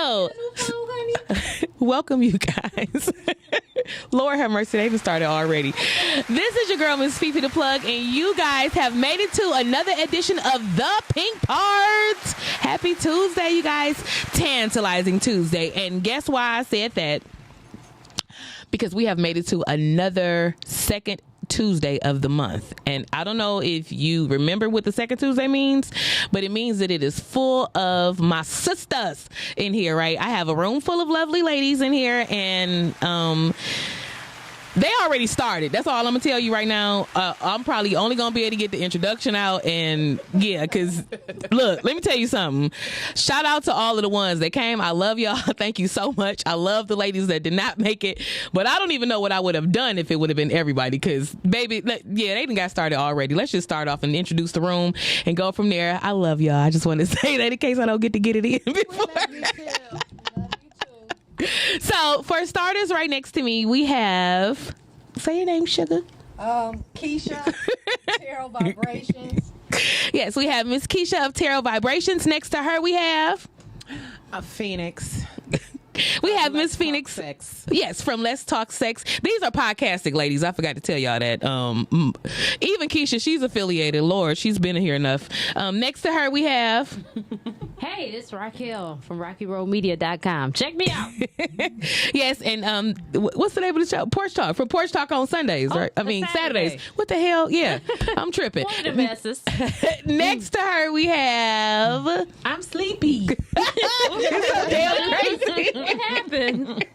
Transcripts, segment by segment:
So, welcome you guys. Lord have mercy, they even started already. This is your girl, Miss Fifi the Plug, and you guys have made it to another edition of The Pink Parts. Happy Tuesday, you guys. Tantalizing Tuesday. And guess why I said that? Because we have made it to another second Tuesday of the month. And I don't know if you remember what the second Tuesday means, but it means that it is full of my sisters in here, right? I have a room full of lovely ladies in here, and they already started. That's all I'm gonna tell you right now. I'm probably only gonna be able to get the introduction out, and yeah, because look, let me tell you something. Shout out to all of the ones that came. I love y'all. Thank you so much. I love the ladies that did not make it, but I don't even know what I would have done if it would have been everybody, because baby, yeah, they done got started already. Let's just start off and introduce the room and go from there. I love y'all. I just want to say that in case I don't get to get it in before. So, for starters, right next to me, we have... Say your name, sugar. Keisha, Tarot Vibrations. Yes, we have Miss Keisha of Tarot Vibrations. Next to her, we have... Phoenix. We have Miss Phoenix. Sex. Yes, from Let's Talk Sex. These are podcasting ladies. I forgot to tell y'all that. Even Keisha, she's affiliated. Lord, she's been here enough. Next to her, we have... Hey, this is Raquel from RockyRoadMedia.com. Check me out. Yes, and what's the name of the show? Porch Talk. For Porch Talk on Sundays, right? I mean, Saturdays. What the hell? Yeah, I'm tripping. One of the messes. Next to her, we have... I'm sleepy. Damn crazy. What happened?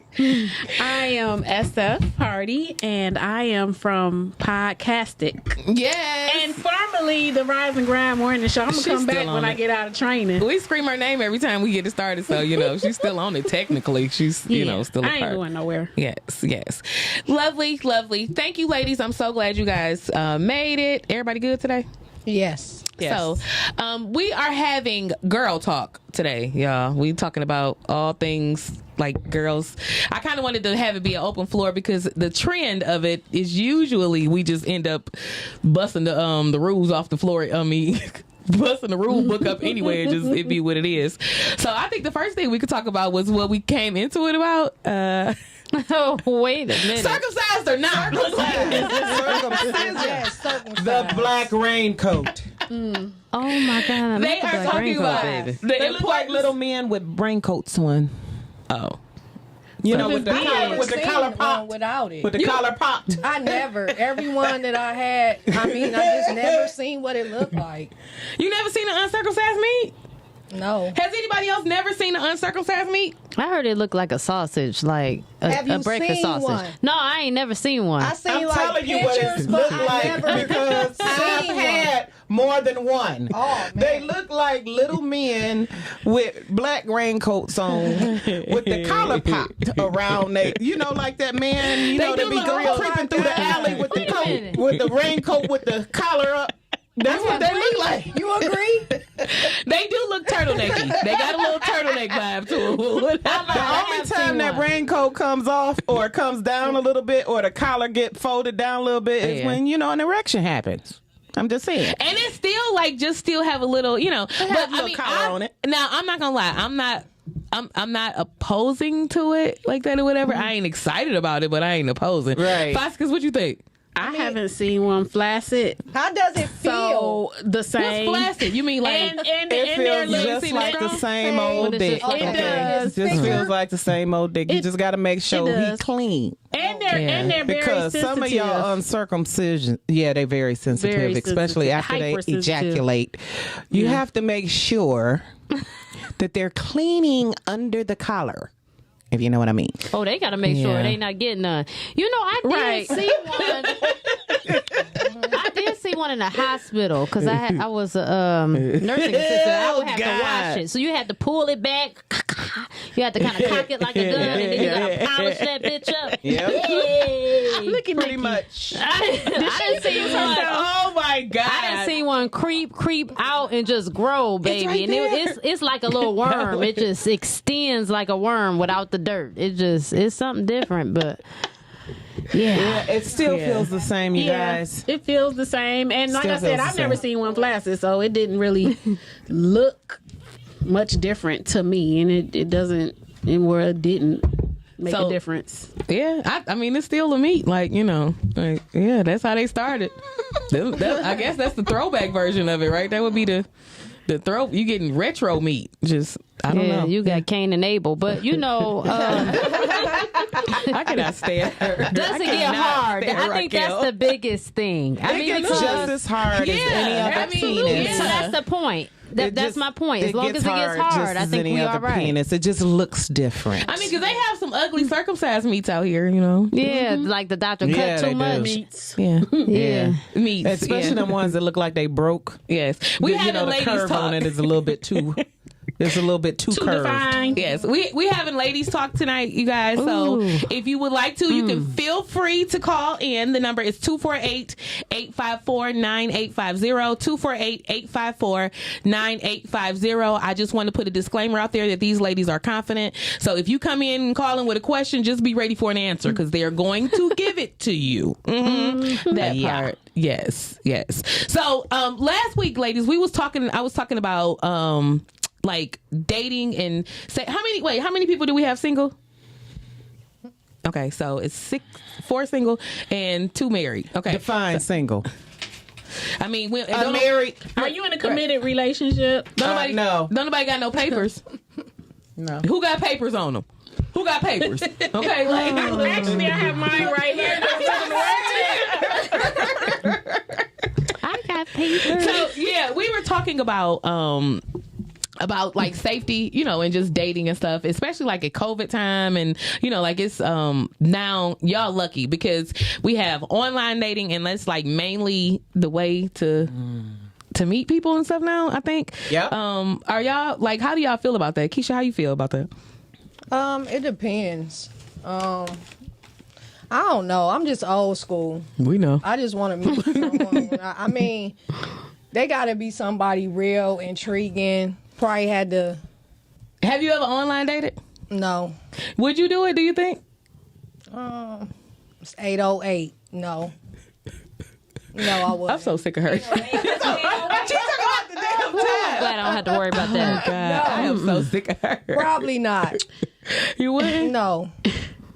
I am Esther Hardy, and I am from Podcastic. Yes. And formerly the Rise and Grind Morning Show. I'm going to come back when I get out of training. We scream her name every time we get it started, so, you know, she's still on it technically. She's, you know, still a part. I ain't going nowhere. Yes. Lovely. Thank you, ladies. I'm so glad you guys made it. Everybody good today? Yes. So, we are having girl talk today, y'all. We talking about all things like girls. I kind of wanted to have it be an open floor because the trend of it is usually we just end up busting the rules off the floor. I mean, busting the rule book up anyway. It be what it is. So I think the first thing we could talk about was what we came into it about. Oh, wait a minute. Circumcised or not? Yes, circumcised. The black raincoat. Oh my God. They are talking about baby. They look like little men with raincoats on. Oh. You know, with the I collar, never seen pop. one without it. With the collar popped. I never. Everyone that I had, I just never seen what it looked like. You never seen an uncircumcised meat? No. Has anybody else never seen an uncircumcised meat? I heard it looked like a sausage, like Have a you breakfast seen sausage. one? No, I ain't never seen one. I seen I'm like telling you what pictures, it but looked I like never because I've seen had more than one. Oh, man. They look like little men with black raincoats on with the collar popped around they, you know, like that man, you know, do that be look going real. creeping through the alley with the Wait a coat, minute. with the raincoat with the collar up. That's what they look like. You agree? They do look turtlenecky. They got a little turtleneck vibe to them. The only time that raincoat comes off or comes down a little bit or the collar get folded down a little bit is Yeah. when, you know, an erection happens. I'm just saying. And it still like just still have a little, you know. But has a little collar on it. Now I'm not gonna lie. I'm not opposing to it like that or whatever. I ain't excited about it, but I ain't opposing. Right. Foscas, what you think? I haven't seen one flaccid. How does it feel? So the same. What's flaccid? You mean like And It feels let me just see the like the scroll. same What old does it dick. feel? It Okay. does. Just Finger? feels like the same old dick. You just got to make sure he does. clean. And they're very Because sensitive. some of y'all uncircumcision, they're very sensitive, Very especially sensitive. after they Hypersensitive. ejaculate. You have to make sure that they're cleaning under the collar, if you know what I mean. Oh, they got to make sure Yeah. they not getting none. You know, I did Right. see one. I did see one in the hospital because I was a nursing assistant. I would have to wash it. So you had to pull it back. You had to kind of cock it like a gun, and then you got to polish that bitch up. Yep. Yay. Looking Pretty at much. I didn't see one. Oh my God. I didn't see one creep out and just grow, baby. right and it's like a little worm. It just extends like a worm without the dirt. It's something different, but Yeah, it still feels the same, you guys. It feels the same. And like Still I said, feels the I've never same. seen one flaccid, so it didn't really look much different to me. And it doesn't and where it didn't make So- a difference. Yeah, I mean, it's still a meat. Like, you know, like, yeah, that's how they started. I guess that's the throwback version of it, right? That would be the throw. You getting retro meat. Just, I don't know. You got Cain and Abel, but you know, I cannot stand her. does it get hard? I think that's the biggest thing. I mean, It's because just as hard as any other I mean, penis. so that's the point. That's my point. As long as it gets hard, just I as think any we other are right. penis. It just looks different. I mean, because they have some ugly circumcised meats out here, you know. Yeah, like the doctor Yeah, cut they too do. much. Meats. Yeah, Yeah. meats. Especially yeah. the ones that look like they broke. Yes, we You having know, the ladies curve talk. on it is a little bit too. It's a little bit too Too curved. defined. Yes, we having ladies talk tonight, you guys. So if you would like to, you can feel free to call in. The number is 248-854-9850, 248-854-9850. I just want to put a disclaimer out there that these ladies are confident. So if you come in and call in with a question, just be ready for an answer because they are going to give it to you. That part. Yes. So last week, ladies, I was talking about like dating and say how many people do we have single? Okay, so it's 4 single and 2 married. Okay, Define single. I mean, Unmarried. Are you in a committed relationship? No. nobody got no papers. No. Who got papers on them? Who got papers? Okay, like Actually, I have mine right here. I got papers. so yeah, we were talking about like safety, you know, and just dating and stuff, especially like at COVID time. And, you know, like it's now y'all lucky because we have online dating and that's like mainly the way to meet people and stuff now, I think. Yep. Are y'all like, how do y'all feel about that? Keisha, how you feel about that? It depends. I don't know. I'm just old school. We know. I just want to meet someone. I mean, they got to be somebody real, intriguing. Probably had to. Have you ever online dated? No. Would you do it, do you think? It's 808. No. No, I wouldn't. I'm so sick of her. She's talking about the damn time. Glad I don't have to worry about that. God, I am so sick of her. Probably not. You wouldn't? No.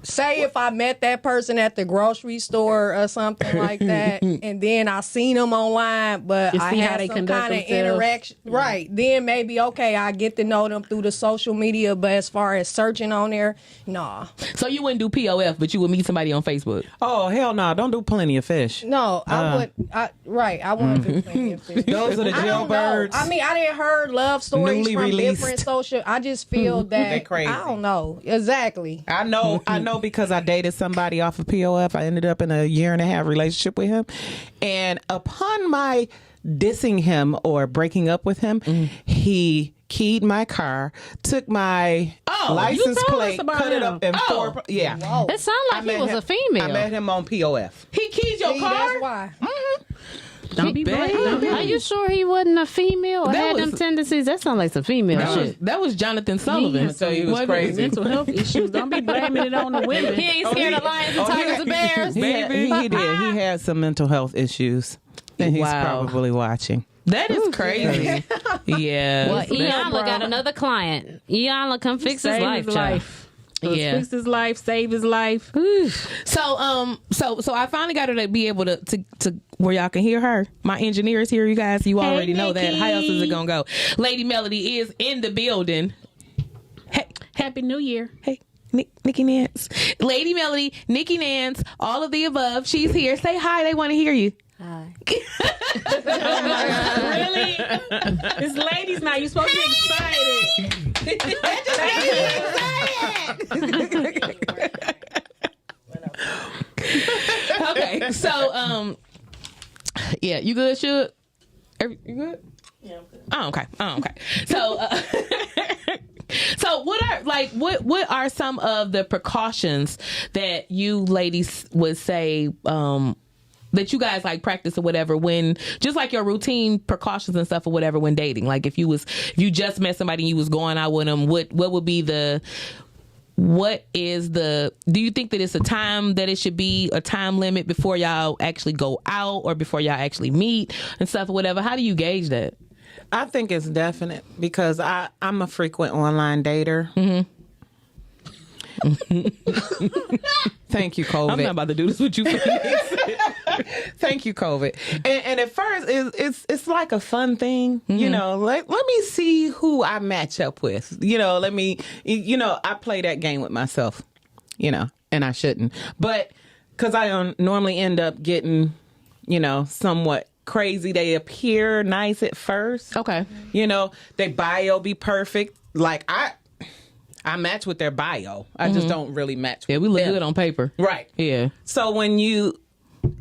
Say if I met that person at the grocery store or something like that, and then I seen them online, but You I see how had they some conduct kind of themselves. interaction. Right. Then maybe, okay, I get to know them through the social media, but as far as searching on there, nah. So you wouldn't do POF, but you would meet somebody on Facebook. Oh hell no! Don't do plenty of fish. No, I would. I wouldn't do plenty of fish. Those are the I don't know. jailbirds. I mean, I didn't heard love stories Newly from released. different social. I just feel They that crazy. I don't know exactly. I know because I dated somebody off of POF. I ended up in a 1.5-year relationship with him. And upon my dissing him or breaking up with him, he keyed my car, took my license you told us plate, about cut it him. up in 4. Yeah. It sounded like he was a female. I met him on POF. He keys your See, car? that's why. Don't be Babe. brave. Are you sure he wasn't a female or That had them was- tendencies? That sounds like some female shit. That was Jonathan Sullivan. has some mental health issues. Don't be blaming it on the women. He ain't scared of lions and tigers and bears. He did. He had some mental health issues. And he's Wow. probably watching. That is crazy. Yeah. Well, Iyanla got another client. Iyanla, come fix his Save life, his child. life. So Yeah. fix his life, save his life. So so I finally got her to be able to where y'all can hear her. My engineer is here, you guys. You already know that. How else is it gonna go? Lady Melody is in the building. Hey, Happy New Year. hey. Nikki Nance, Lady Melody, Nikki Nance, all of the above. She's here. Say hi. They want to hear you. Really? It's ladies now. You're supposed to be excited. Okay, so yeah, you good, Shook? You good? Yeah, I'm good. Oh, okay. So so what are some of the precautions that you ladies would say that you guys like practice or whatever when just like your routine precautions and stuff or whatever when dating? Like if you just met somebody and you was going out with them, what would be do you think that it's a time that it should be a time limit before y'all actually go out or before y'all actually meet and stuff or whatever? How do you gauge that? I think it's definite because I'm a frequent online dater. Thank you, COVID. I'm not about to do this with you. Thank you, COVID. And at first, it's like a fun thing, you know. Let me see who I match up with. You know, I play that game with myself. You know, and I shouldn't, but because I normally end up getting, you know, somewhat crazy. They appear nice at first. Okay. You know, their bio be perfect. Like I match with their bio. I just don't really match with Yeah, we look them. good on paper. Right. Yeah. So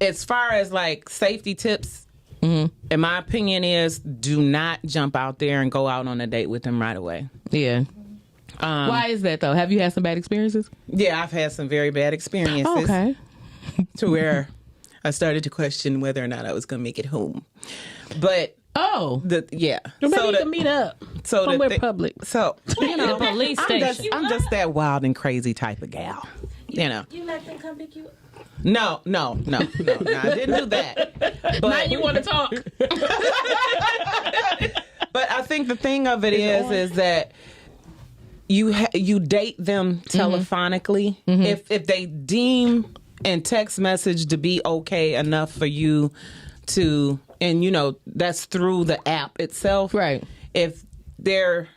as far as like safety tips, in my opinion is do not jump out there and go out on a date with them right away. Yeah. Why is that though? Have you had some bad experiences? Yeah, I've had some very bad experiences. Okay. To where I started to question whether or not I was going to make it home. But Oh. You need to meet up somewhere public. So, you know, The police station. I'm just that wild and crazy type of gal. You know. You let them come pick you up? No, I didn't do that. But Now you want to talk. But I think the thing of it is that you date them telephonically if they deem and text message to be okay enough for you to, and you know that's through the app itself, Right. If they're,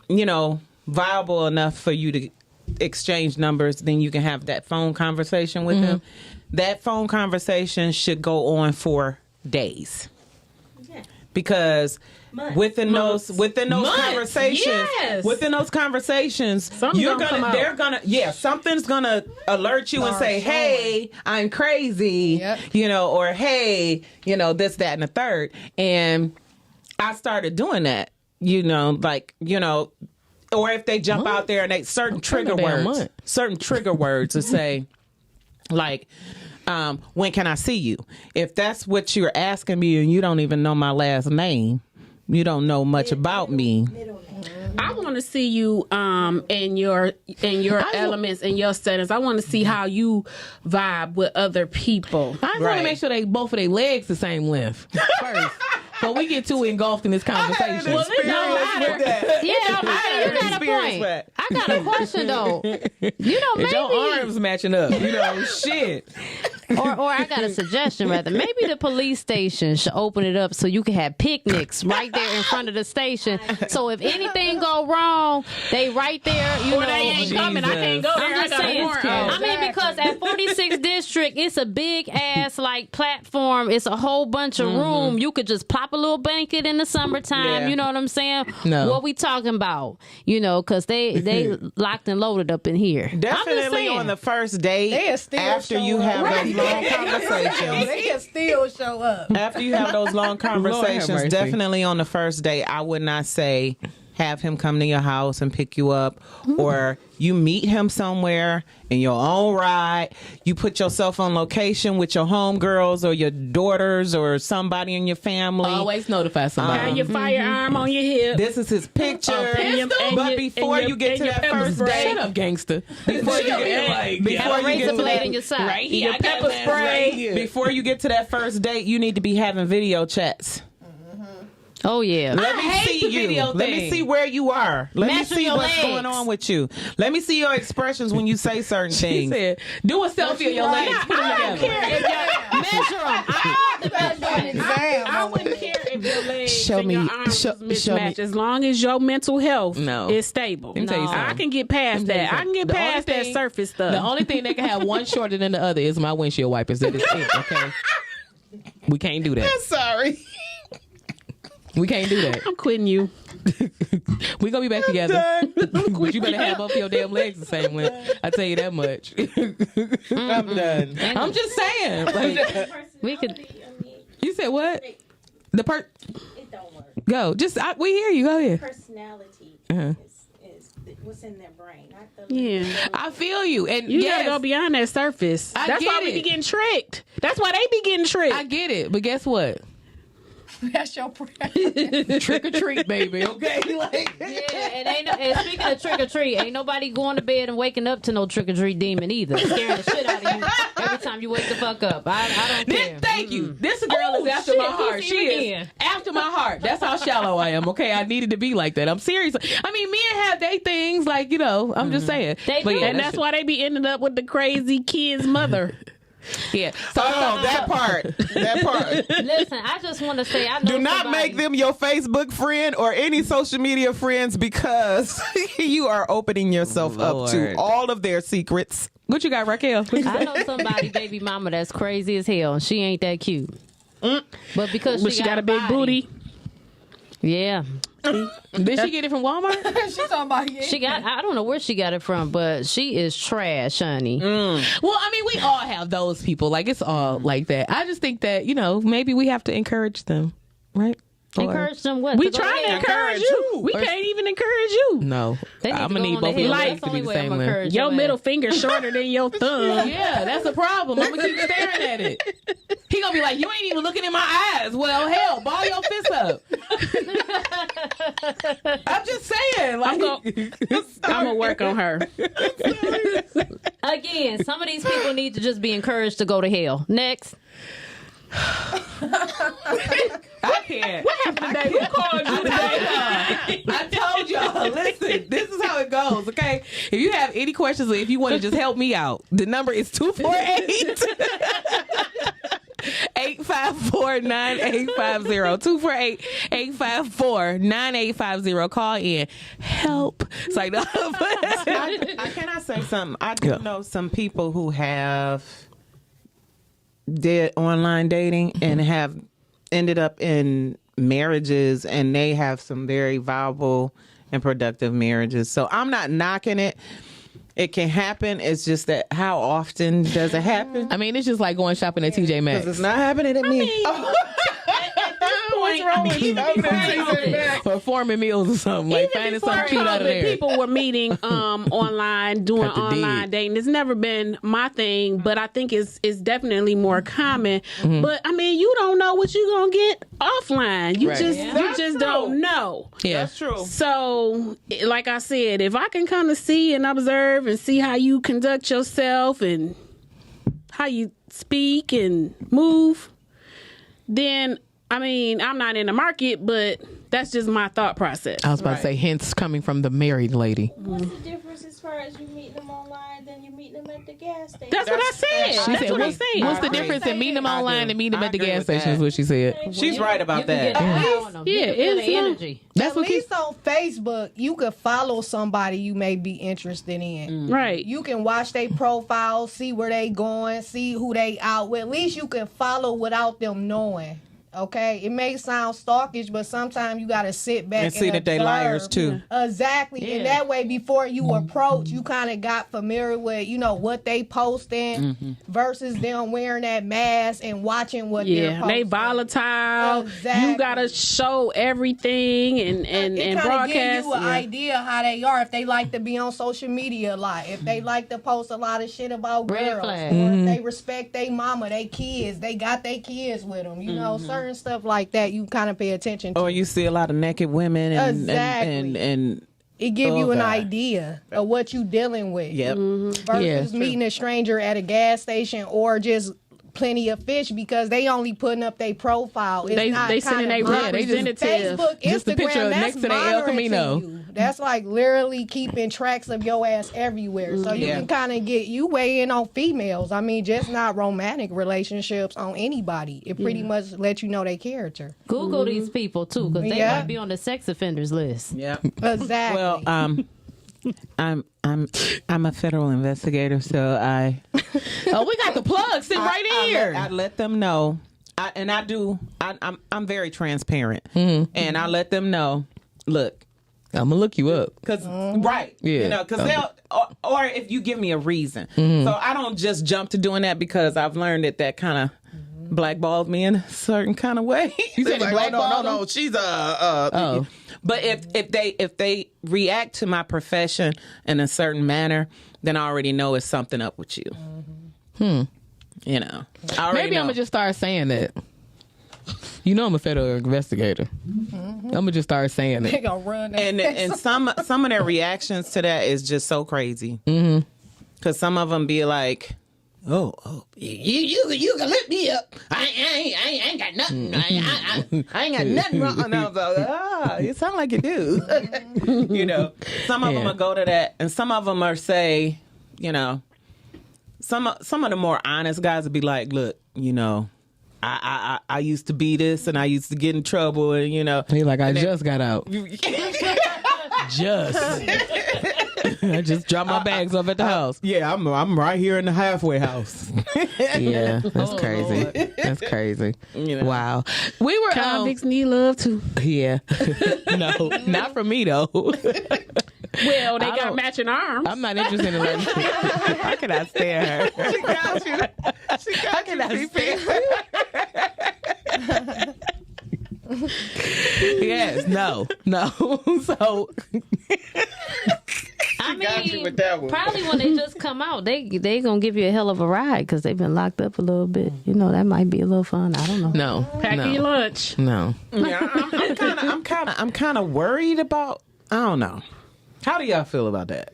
you know, viable enough for you to exchange numbers, then you can have that phone conversation with them. That phone conversation should go on for days. Because within those conversations, Yes. within those conversations, Something's something's gonna alert you and say, "Hey, I'm crazy," Yep. you know, or "Hey, you know, this, that, and the third." And I started doing that, you know, like, you know, or if they jump out there and they certain trigger words to say, like, when can I see you? If that's what you're asking me and you don't even know my last name, you don't know much about me. I want to see you in your elements and your settings. I want to see how you vibe with other people. I just want to make sure both of their legs the same length first. So we get too engulfed in this conversation. Well, it don't matter. With that. Yeah, you got a Experience point. with. I got a question though. You know, Is your maybe, arms matching up? You know, shit. or I got a suggestion rather. Maybe the police station should open it up so you can have picnics right there in front of the station. So if anything go wrong, they right there. You Or know, they ain't coming. I can't go there. I'm just I got a saying. warrant. I mean, because at 46th District, it's a big ass like platform. It's a whole bunch of room. You could just plop a little blanket in the summertime. Yeah. You know what I'm saying? No. What we talking about? You know, because they locked and loaded up in here. Definitely saying. on the first date They'll still after show you up. have Right. those long conversations. They can still show up. After you have those long conversations, mercy. definitely on the first date, I would not say have him come to your house and pick you up, or you meet him somewhere in your own ride. You put yourself on location with your homegirls or your daughters or somebody in your family. Always notify somebody. Have your firearm on your hip. This is his picture. And But before you get to that first date, Shut up, gangster. before you get Have a razor to blade that, in your side. Right here. Your I got pepper that spray. right here. before you get to that first date, you need to be having video chats. Oh yeah. Let me hate see the you. video Let me thing. see where you are. Let me Measure see your what's legs. going on with you. Let me see your expressions when you say certain He things. said, do a selfie of your legs. Put them together. Measure them. I wouldn't care if your legs Show and me- your arms show- was show me. mismatched, as long as your mental health No. is stable. Let me tell you No. something. I can get past Let me tell you that. I can get something. The only past that thing- surface stuff. The only thing that can have one shorter than the other is my windshield wipers. That is it, okay? We can't do that. Sorry. We can't do that. I'm quitting you. We gonna be back together. But you better have both your damn legs the same length. I tell you that much. I'm done. I'm just saying. Like, We could. you said what? The It don't work. go. Just we hear you. Go ahead. Personality is what's in their brain, not the Yeah. I feel you. And You yes, gotta go beyond that surface. I That's get why we it. be getting tricked. That's why they be getting tricked. I get it. But guess what? That's your prayer. Trick or treat, baby. Okay, like Yeah, and speaking of trick or treat, ain't nobody going to bed and waking up to no trick or treat demon either. Scaring the shit out of you every time you wake the fuck up. I don't care. Thank you. This girl is after my heart. She is after my heart. That's how shallow I am. Okay, I needed to be like that. I'm serious. I mean, men have they things like I'm just saying. They do. And that's why they be ending up with the crazy kid's mother. Yeah. So that part. Listen, I just want to say, I know Do not somebody- make them your Facebook friend or any social media friends because you are opening yourself up to Lord. all of their secrets. what you got, Raquel? I know somebody baby mama that's crazy as hell, and she ain't that cute. But because But she got a big body, booty. Yeah. Did she get it from Walmart? She's talking about you. She got, I don't know where she got it from, but she is trash, honey. Well, I mean, we all have those people. Like, it's all like that. I just think that, maybe we have to encourage them, right? Or- Encourage them what? We go trying to ahead. encourage you. We can't even encourage you. No. They need I'm to going to go need on both of the your hill. legs That's to the be only the way same I'ma way. encourage Your your middle ass. finger shorter than your thumb. Yeah, that's a problem. I'm going to keep staring at it. He going to be like, you ain't even looking in my eyes. Well, hell, ball your fist up. I'm just saying. Like, I'm gonna work on her. Again, some of these people need to just be encouraged to go to hell. Next. I can't. What happened today? Who called you today? I told y'all, listen, this is how it goes, okay? If you have any questions or if you want to just help me out, the number is 248 854-9850. 248-854-9850. Call in. Help. It's like, no. Can I say something? I do know some people who have did online dating and have ended up in marriages, and they have some very viable and productive marriages. So I'm not knocking it. It can happen. It's just that how often does it happen? I mean, it's just like going shopping at TJ Maxx. Because it's not happening to me. What's wrong with you? Performing meals or something. Like Even finding before something cute out of COVID, there. people were meeting online, doing Got the online dig. dating. It's never been my thing, but I think it's definitely more common. But I mean, you don't know what you're gonna get offline. You Right. just don't know. Yeah. That's true. So, like I said, if I can kind of see and observe and see how you conduct yourself and how you speak and move, then I mean, I'm not in the market, but that's just my thought process. I was about to say, hence coming from the married lady. What's the difference as far as you meeting them online than you meeting them at the gas station? That's what I said. She That's said, what I'm what's, saying. what's the I agree. difference in meeting them I online do. and meeting them I at the agree gas with station is that. what she said. She's right You about can get that. a high on them. Yeah, You can feel it's the not- energy. That's At what least on Facebook, you could follow somebody you may be interested in. Right. You can watch their profile, see where they going, see who they out with. At least you can follow without them knowing. Okay, it may sound stalkish, but sometimes you gotta sit back And see that they liars, observe. too. Exactly, and that way, before you approach, you kind of got familiar with what they posting versus them wearing that mask and watching what they're Yeah, posting. they volatile. Exactly. You gotta show everything and It kind of give broadcast. you an Yeah. idea how they are. If they like to be on social media a lot, if they like to post a lot of shit about Red girls, flag. or if they respect their mama, they kids, they got their kids with them. You know, certain stuff like that. You kind of pay attention to. Or you see a lot of naked women and Exactly. and It give Oh, you an God. idea of what you dealing with. yep. Versus meeting a stranger at a gas station or just plenty of fish because they only putting up their profile. It's They not sending kinda their monitoring. representative. Facebook, Just a Instagram, picture that's next to the El monitoring Camino. you. That's like literally keeping tracks of your ass everywhere. So you Yeah. can kind of you weigh in on females. I mean, just not romantic relationships on anybody. It pretty much let you know their character. Google these people too, because they Yeah. might be on the sex offenders list. Yep. Exactly. Well, I'm a federal investigator, so I Oh, we got the plug sitting right here. I let them know, I'm very transparent, and I let them know. Look, I'm going to look you up. because right, Yeah. because they'll or if you give me a reason, so I don't just jump to doing that because I've learned that kind of blackballs me in a certain kind of way. You said They're it like, blackballed no, she's a. But if they react to my profession in a certain manner, then I already know it's something up with you. You know, I already Maybe know. I'm going to just start saying that. You know I'm a federal investigator. I'm gonna just start saying They it. gonna run that. And some of their reactions to that is just so crazy. Because some of them be like, "Oh, you can lift me up. I ain't got nothing. I ain't got nothing wrong." And I was like, you sound like you do. You know, some of them will go to that, and some of them are say, you know, some of the more honest guys would be like, "Look, you know, I used to be this, and I used to get in trouble, and you know." He like, I just got out. I just dropped my bags off at the house. Yeah, I'm right here in the halfway house. Yeah, that's crazy. That's crazy. You know. Wow. We were Convicts need love too. yeah. No, not from me though. Well, they I got don't- matching arms. I'm not interested in like. I cannot stand her. She got you. I cannot stand her. Yes, no. So I got you mean, with that one. probably when they just come out, they gonna give you a hell of a ride because they've been locked up a little bit. You know, that might be a little fun. I don't know. no, Packing your no, lunch. no. Yeah, I'm kind of worried about. I don't know. How do y'all feel about that?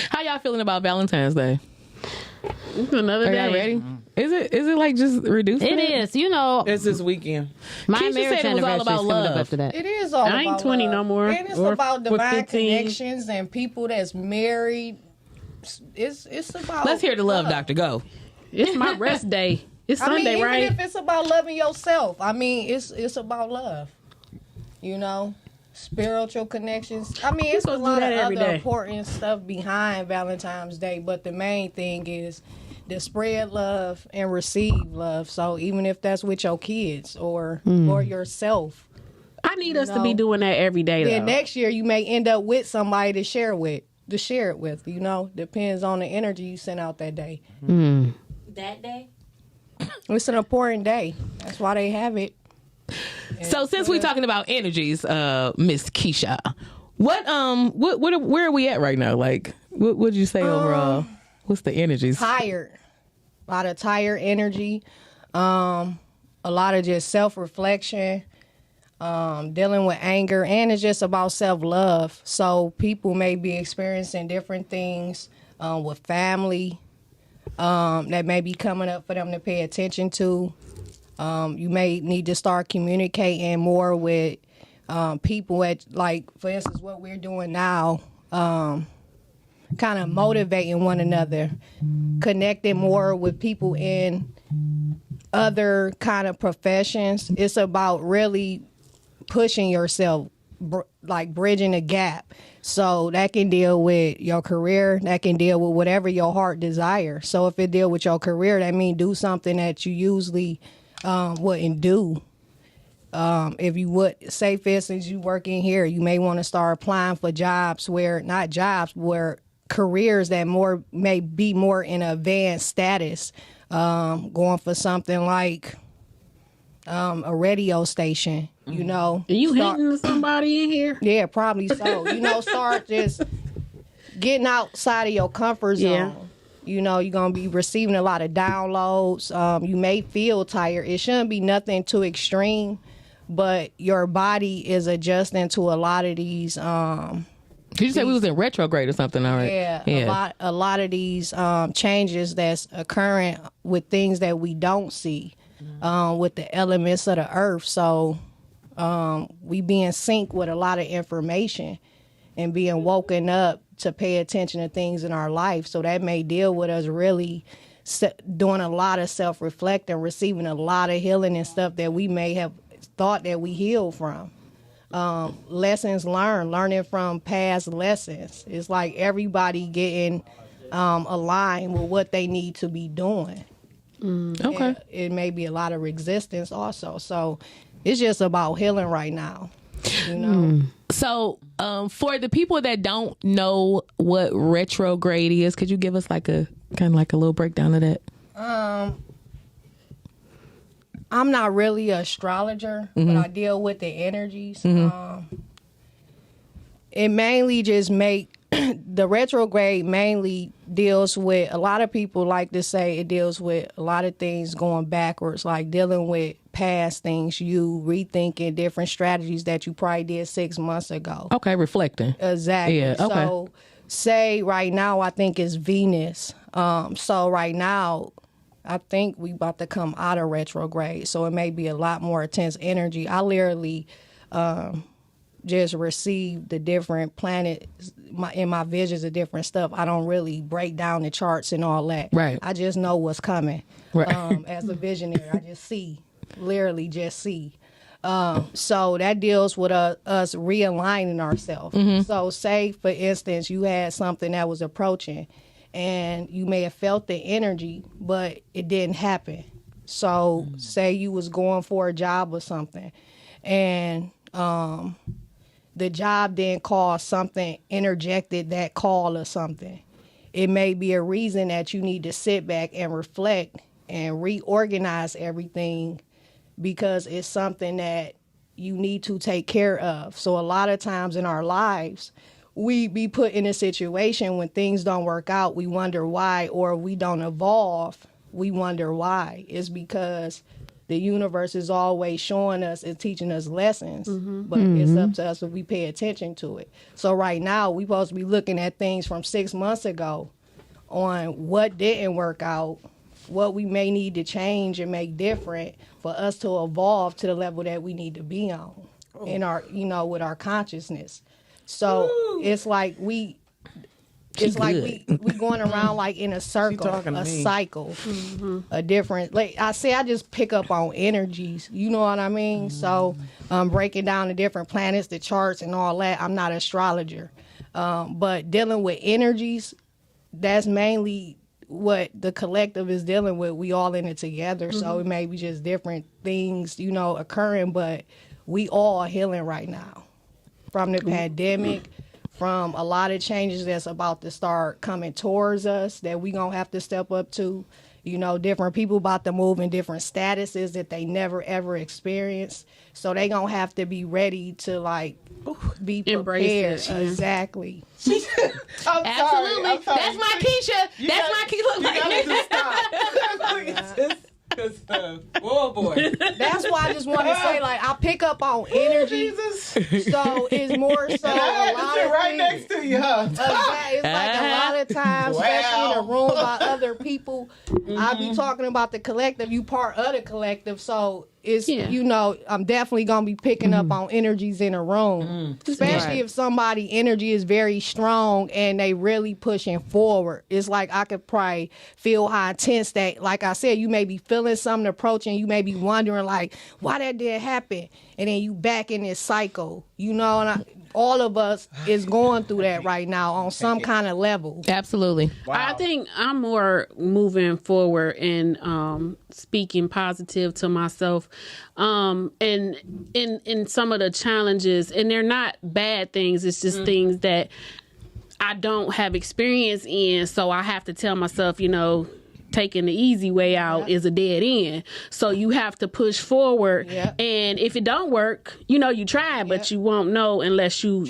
How y'all feeling about Valentine's Day? Another Are day. y'all ready? Is it like just reduced? It is. You know, It's this weekend. my Keisha marriage said it was all anniversary about is coming up love. after that. It is all I ain't about 20 no love. more, And it's or about for divine 15. connections and people that's married. It's about. Let's hear the love, doctor. Go. It's my rest day. It's I mean, Sunday, even right? if it's about loving yourself, I mean, it's about love. You know, spiritual connections. I mean, it's a supposed to do lot of that every other day. important stuff behind Valentine's Day, but the main thing is to spread love and receive love. So even if that's with your kids or yourself, I need us to know. be doing that every day, then though. next year you may end up with somebody to share it with. You know, depends on the energy you send out that day. That day? It's an important day. That's why they have it. So since we're talking about energies, Miss Keisha, what where are we at right now? Like, what would you say overall? What's the energies? Tired. A lot of tired energy. A lot of just self-reflection. Dealing with anger, and it's just about self-love. So people may be experiencing different things with family that may be coming up for them to pay attention to. You may need to start communicating more with people at, like, for instance, what we're doing now, kind of motivating one another, connecting more with people in other kind of professions. It's about really pushing yourself, like bridging a gap. So that can deal with your career, that can deal with whatever your heart desires. So if it deal with your career, that means do something that you usually wouldn't do. If you would, say for instance, you work in here, you may want to start applying for jobs where, not jobs, where careers that may be more in advanced status, going for something like a radio station, you know. Are you Start- hitting somebody in here? Yeah, probably so. You know, start just getting outside of your comfort zone. Yeah. You know, you're going to be receiving a lot of downloads. You may feel tired. It shouldn't be nothing too extreme, but your body is adjusting to a lot of these Did you say we was in retrograde or something? All right. yeah. A lot of these changes that's occurring with things that we don't see, with the elements of the earth. So we be in sync with a lot of information and being woken up to pay attention to things in our life. So that may deal with us really doing a lot of self-reflecting, receiving a lot of healing and stuff that we may have thought that we healed from. Lessons learned, learning from past lessons. It's like everybody getting aligned with what they need to be doing. Okay. And it may be a lot of resistance also. So it's just about healing right now. You know, So, for the people that don't know what retrograde is, could you give us like a kind of like a little breakdown of that? I'm not really an astrologer, but I deal with the energies. It mainly just the retrograde mainly deals with, a lot of people like to say it deals with a lot of things going backwards, like dealing with past things, you rethinking different strategies that you probably did 6 months ago. Okay, reflecting. Exactly. Yeah, okay. So say right now I think it's Venus. So right now I think we about to come out of retrograde. So it may be a lot more intense energy. I literally just received the different planets in my visions of different stuff. I don't really break down the charts and all that. Right. I just know what's coming. Right. As a visionary, I just see, literally just see. So that deals with us realigning ourselves. So say, for instance, you had something that was approaching and you may have felt the energy, but it didn't happen. So say you was going for a job or something and the job didn't call, something interjected that call or something. It may be a reason that you need to sit back and reflect and reorganize everything because it's something that you need to take care of. So a lot of times in our lives, we be put in a situation when things don't work out, we wonder why, or we don't evolve, we wonder why. It's because the universe is always showing us and teaching us lessons, but it's up to us if we pay attention to it. So right now, we're supposed to be looking at things from 6 months ago on what didn't work out, what we may need to change and make different for us to evolve to the level that we need to be on in our, with our consciousness. So it's like we going around like in a circle, a cycle, a different. Like I say, I just pick up on energies. You know what I mean? So breaking down the different planets, the charts, and all that. I'm not an astrologer, but dealing with energies, that's mainly what the collective is dealing with. We all in it together, so it may be just different things, occurring, but we all healing right now from the pandemic, from a lot of changes that's about to start coming towards us that we gonna have to step up to. Different people about to move in different statuses that they never ever experienced. So they gonna have to be ready to be prepared. Embrace it. Exactly. Absolutely. That's my Keisha. That's my Keisha. Oh boy. That's why I just want to say, I pick up on energy. So it's more so And I had a to lot sit of right things. next to you, huh? It's like a lot of times, especially in a room by other people, I be talking about the collective. You part of the collective, so it's I'm definitely gonna be picking up on energies in a room, especially if somebody energy is very strong and they really pushing forward. It's like I could probably feel how intense that. Like I said, you may be feeling something approaching. You may be wondering why that did happen, and then you back in this cycle. And all of us is going through that right now on some kind of level. Absolutely. Wow. I think I'm more moving forward and speaking positive to myself, and in some of the challenges, and they're not bad things. It's just things that I don't have experience in, so I have to tell myself, taking the easy way out is a dead end. So you have to push forward. Yep. And if it don't work, you try, but you won't know unless you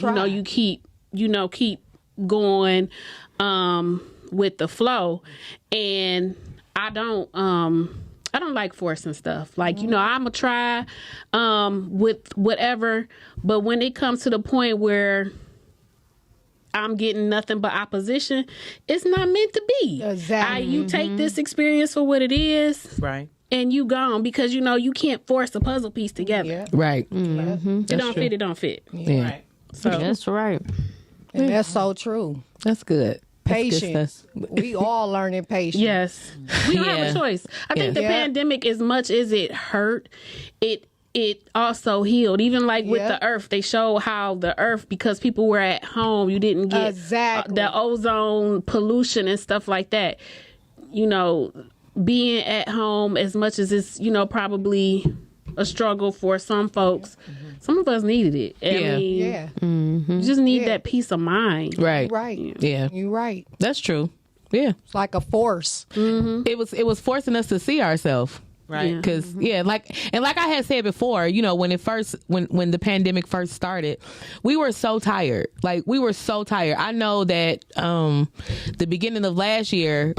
keep going with the flow. And I don't like forcing stuff. I'ma try with whatever, but when it comes to the point where I'm getting nothing but opposition, it's not meant to be. Exactly. You take this experience for what it is. Right. And you gone because you can't force a puzzle piece together. Yeah. Right. It don't fit, it don't fit. Yeah. Right. So That's right. And that's so true. That's good. Patience. We all learning patience. yes. We don't have a choice. I think the pandemic, as much as it hurt, it also healed. Even with the earth, they show how the earth, because people were at home, you didn't get the ozone pollution and stuff like that. Being at home, as much as it's, probably a struggle for some folks, some of us needed it. I mean, you just need that peace of mind. Right. Right. Yeah. You're right. That's true. Yeah. It's like a force. It was forcing us to see ourselves. Right. Because like I had said before, when the pandemic first started, we were so tired. Like we were so tired. I know that the beginning of last year,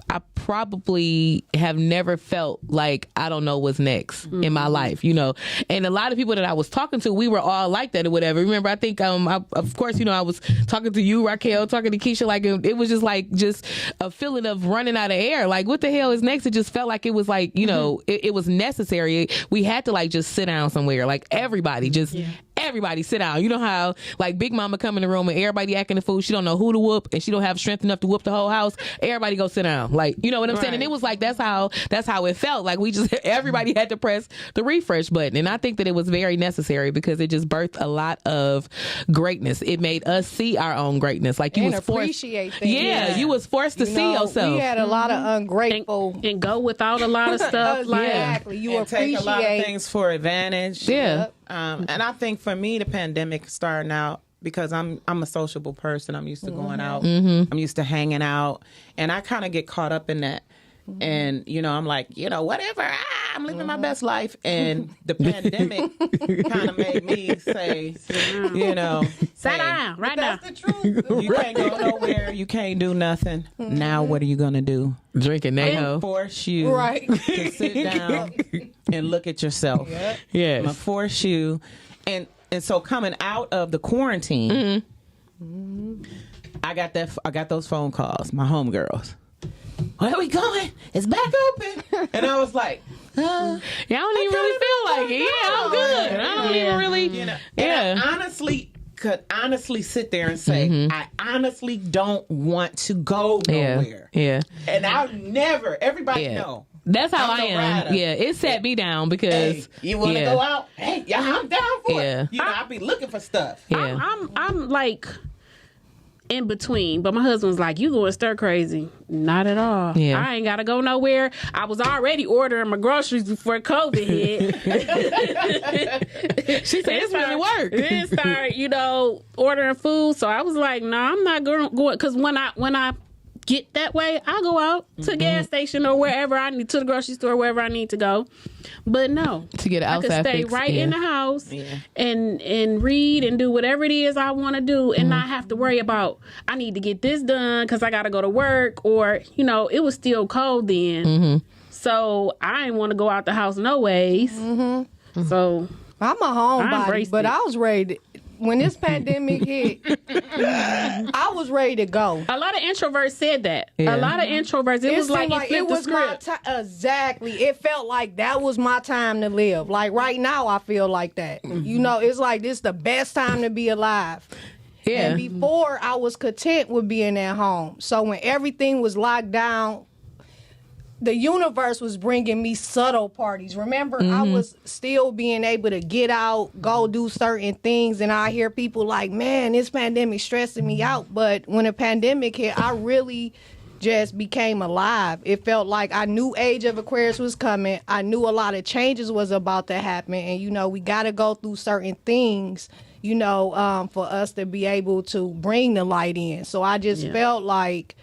I probably have never felt like I don't know what's next in my life, And a lot of people that I was talking to, we were all like that or whatever. Remember, I think, of course, I was talking to you, Raquel, talking to Keisha, like it was just a feeling of running out of air. Like, what the hell is next? It just felt like it was like, it was necessary. We had to like just sit down somewhere. Like everybody everybody sit down. You know how like Big Mama come in the room and everybody acting the fool. She don't know who to whoop and she don't have strength enough to whoop the whole house. Everybody go sit down. Like, you know what I'm saying? And it was like, that's how it felt. Like everybody had to press the refresh button. And I think that it was very necessary because it just birthed a lot of greatness. It made us see our own greatness. Like you and was forced. Appreciate things. Yeah, you was forced to see yourself. We had a lot of ungrateful. And go without a lot of stuff. Exactly. You and appreciate take a lot of things for advantage. Yeah. And I think for me, the pandemic started out because I'm a sociable person. I'm used to going out. I'm used to hanging out. And I kind of get caught up in that. And, I'm like, whatever. I'm living my best life. And the pandemic kind of made me say, Sit down right now. That's the truth. You can't go nowhere. You can't do nothing. Now what are you going to do? Drinking Naho. Force you to sit down and look at yourself. Yes. I'm going to force you. And so coming out of the quarantine, I got those phone calls, my homegirls. Where are we going? It's back open. And I was like, I don't even really feel like it. Yeah, I'm good. I don't even really. And I could honestly sit there and say, I honestly don't want to go nowhere. Yeah. And I'll never, everybody know. That's how I I'm the am. rider. Yeah, it sat me down because Hey, you want to go out? Hey, yeah, I'm down for it. I'll be looking for stuff. Yeah. I'm like in between, but my husband's like, you going stir crazy. Not at all. Yeah. I ain't gotta go nowhere. I was already ordering my groceries before COVID hit. She said it's really work. Then start, ordering food. So I was like, no, I'm not going because when I get that way, I go out to the gas station or wherever I need, to the grocery store, wherever I need to go. But no, To get an I could outside stay fix, right yeah. in the house and read and do whatever it is I want to do and not have to worry about I need to get this done because I got to go to work or, it was still cold then. So I didn't want to go out the house no ways. So I'm a I homebody, embraced but it. I was ready to, when this pandemic hit, I was ready to go. a lot of introverts said that. Yeah. A lot of introverts, it was seemed like it was my script. time. Exactly. It felt like that was my time to live. Like right now, I feel like that. It's like this the best time to be alive. Yeah. And before, I was content with being at home. So when everything was locked down, the universe was bringing me subtle parties. Remember, I was still being able to get out, go do certain things, and I hear people like, man, this pandemic stressing me out. But when the pandemic hit, I really just became alive. It felt like I knew Age of Aquarius was coming. I knew a lot of changes was about to happen. And, we got to go through certain things, for us to be able to bring the light in. So I just felt like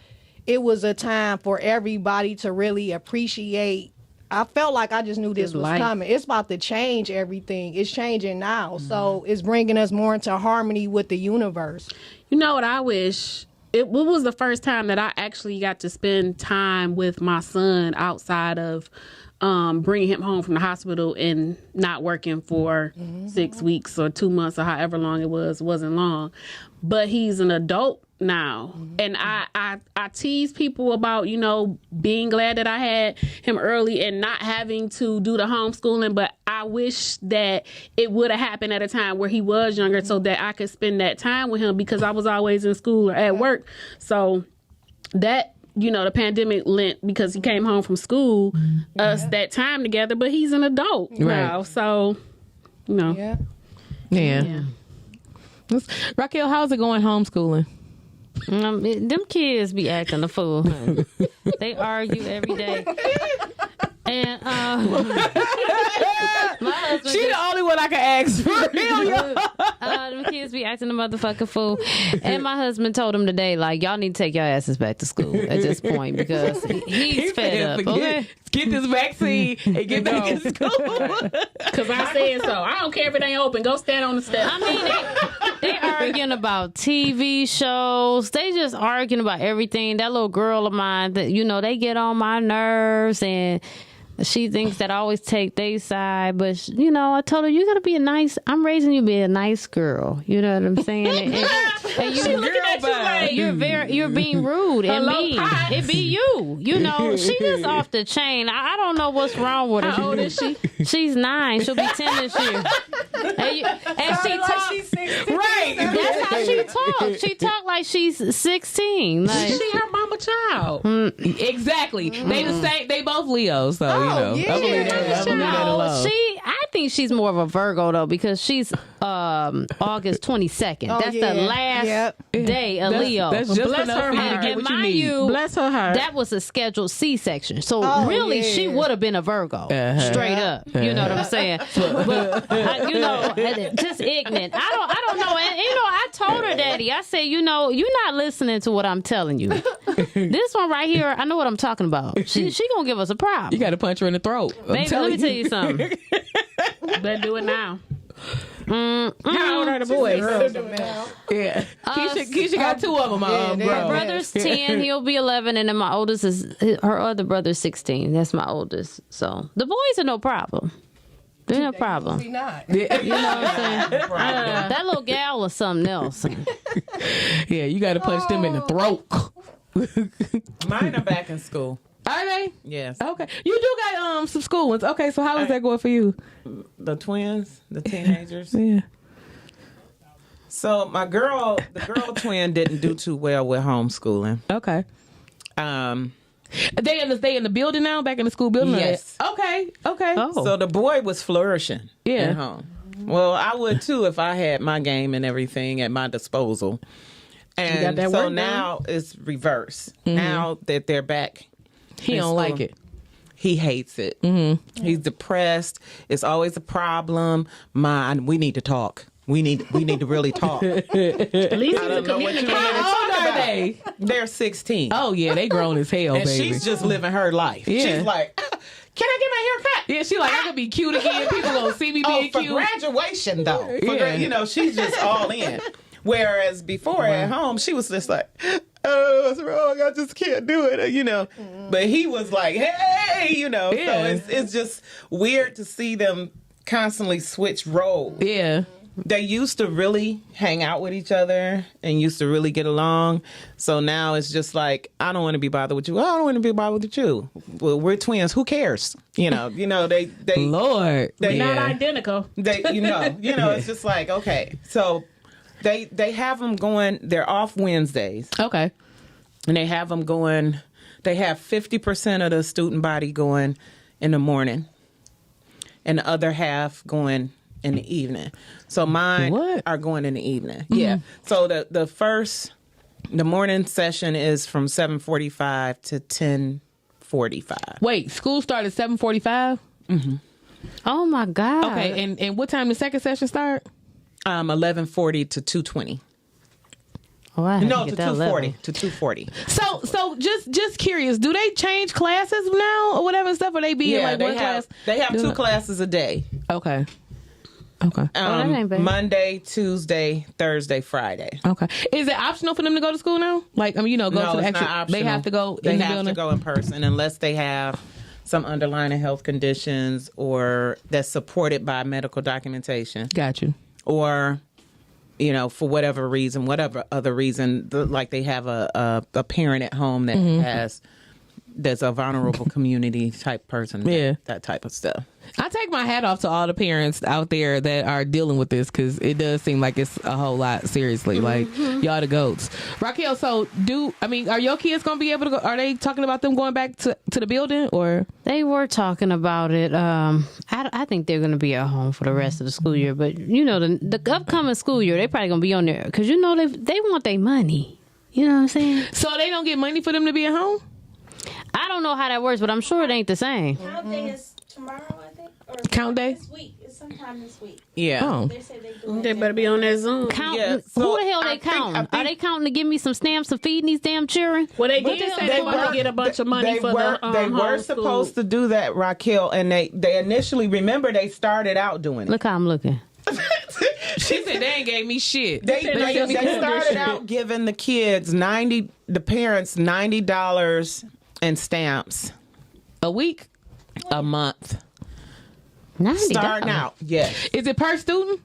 it was a time for everybody to really appreciate. I felt like I just knew this was coming. It's about to change everything. It's changing now. So it's bringing us more into harmony with the universe. You know what I wish? It was the first time that I actually got to spend time with my son outside of bringing him home from the hospital and not working for 6 weeks or 2 months or however long it was. It wasn't long. But he's an adult now. And I tease people about, being glad that I had him early and not having to do the homeschooling. But I wish that it would have happened at a time where he was younger so that I could spend that time with him because I was always in school or at work. So that, the pandemic lent because he came home from school, us that time together, but he's an adult now. So, Yeah. Yeah. Raquel, how's it going homeschooling? Them kids be acting a fool, honey. They argue every day. And my husband She the only one I can ask for real, yo. them kids be acting a motherfucking fool. And my husband told him today, like, y'all need to take your asses back to school at this point because he's fed up. Okay? Get this vaccine and get back in school. Because I said so. I don't care if it ain't open. Go stand on the steps. I mean, they arguing about TV shows. They just arguing about everything. That little girl of mine, that they get on my nerves, and she thinks that I always take their side. But I told her, you gotta be I'm raising you to be a nice girl. You know what I'm saying? And you, looking at you like, you're being rude and mean. Pies. It be you. She just off the chain. I don't know what's wrong with her. How old is she? She's 9. She'll be 10 this year. And she talks. She's 16. Right. That's how she talks. She talk like she's 16. Like, She her mama child. Exactly. They the same. They both Leos, so Oh, I believe that. I believe that alone. I think she's more of a Virgo though because she's August 22nd. Oh, That's yeah. the last Yep. day of Leo. That's just Bless enough her for you to heart. get And what you mind need. you, Bless her heart. that was a scheduled C-section. So Oh, really, yeah. she would have been a Virgo, straight up. You know what I'm saying? But just ignorant. I don't know. And I told her, Daddy. I said, you're not listening to what I'm telling you. This one right here, I know what I'm talking about. She gonna give us a problem. You got to punch her in the throat. I'm Baby, let telling me tell you something. Better do it now. How old are the boys? Yeah. Keisha got 2 of them, Yeah, bro. they're- Brother's 10, he'll be 11, and then my oldest her other brother's 16. That's my oldest. So the boys are no problem. They're no problem. We not. You know what I'm saying? That little gal was something else. Yeah, you got to punch them in the throat. Mine are back in school. Are they? Yes. Okay. You do got some school ones. Okay, so how is that going for you? The twins, the teenagers. Yeah. So the girl twin didn't do too well with homeschooling. Okay. They They in the building now, back in the school building? Yes. Okay. Oh. So the boy was flourishing Yeah. at home. Well, I would too if I had my game and everything at my disposal. And got that so work done? now it's reverse. Now that they're back, He in don't school, like it. He hates it. He's depressed. It's always a problem. We need to talk. We need to really talk. At least I don't know what you want me to How old talk are about. they? They're 16. Oh, yeah, they grown as hell, and baby. she's just living her life. Yeah. She's like, can I get my hair cut? Yeah, she like, I could be cute again. People gonna see me Oh, being for cute. graduation though. Yeah. She's just all in. Whereas before at home, she was just like, oh, what's wrong? I just can't do it, But he was like, hey, Yeah. So it's just weird to see them constantly switch roles. Yeah. They used to really hang out with each other and used to really get along. So now it's just like, I don't want to be bothered with you. I don't want to be bothered with you. Well, we're twins. Who cares? They Lord. They not yeah. identical. it's just like, okay. So they have them going, they're off Wednesdays. Okay. And they have them going, they have 50% of the student body going in the morning and the other half going in the evening. So mine What? are going in the evening. Yeah. So the morning session is from 7:45 to 10:45. Wait, school started 7:45? Oh my God. Okay, and what time the second session start? 11:40 to 2:20. Oh, I had No, to to get that 2:40. level. To 2:40. So just curious, do they change classes now or whatever stuff, or they be in like they one have, class? They have doing 2 it? classes a day. Okay. Okay. that ain't bad. Monday, Tuesday, Thursday, Friday. Okay. Is it optional for them to go to school now? Like, go No, to the it's actual. not optional. They have to go. They in the have building? to go in person unless they have some underlying health conditions or that's supported by medical documentation, Got you. or for whatever other reason, like they have a parent at home that that's a vulnerable community type person. Yeah. that type of stuff. I take my hat off to all the parents out there that are dealing with this, because it does seem like it's a whole lot. Seriously, like y'all the goats. Raquel, so are your kids gonna be able to go? Are they talking about them going back to the building, or? They were talking about it. I think they're going to be at home for the rest of the school year. But, the upcoming school year, they probably going to be on there. Because, they want their money. You know what I'm saying? So they don't get money for them to be at home? I don't know how that works, but I'm sure it ain't the same. Count day is tomorrow, I think. Or Count day? This week. It's it sometime this week. Yeah. Oh. They say they do it. They better be on that Zoom. Count, Yeah, who so the hell I they think- counting? I Are think- they counting to give me some stamps for feeding these damn children? Well, they What did the say hell they were to get a bunch of money for the they were supposed to do that, Raquel, and they initially, remember, they started out doing it. Look how I'm looking. She said they ain't gave me shit. They just do this started shit. out giving the kids the parents $90 and stamps A week? A month. $90. starting out. Yes, Is it per student?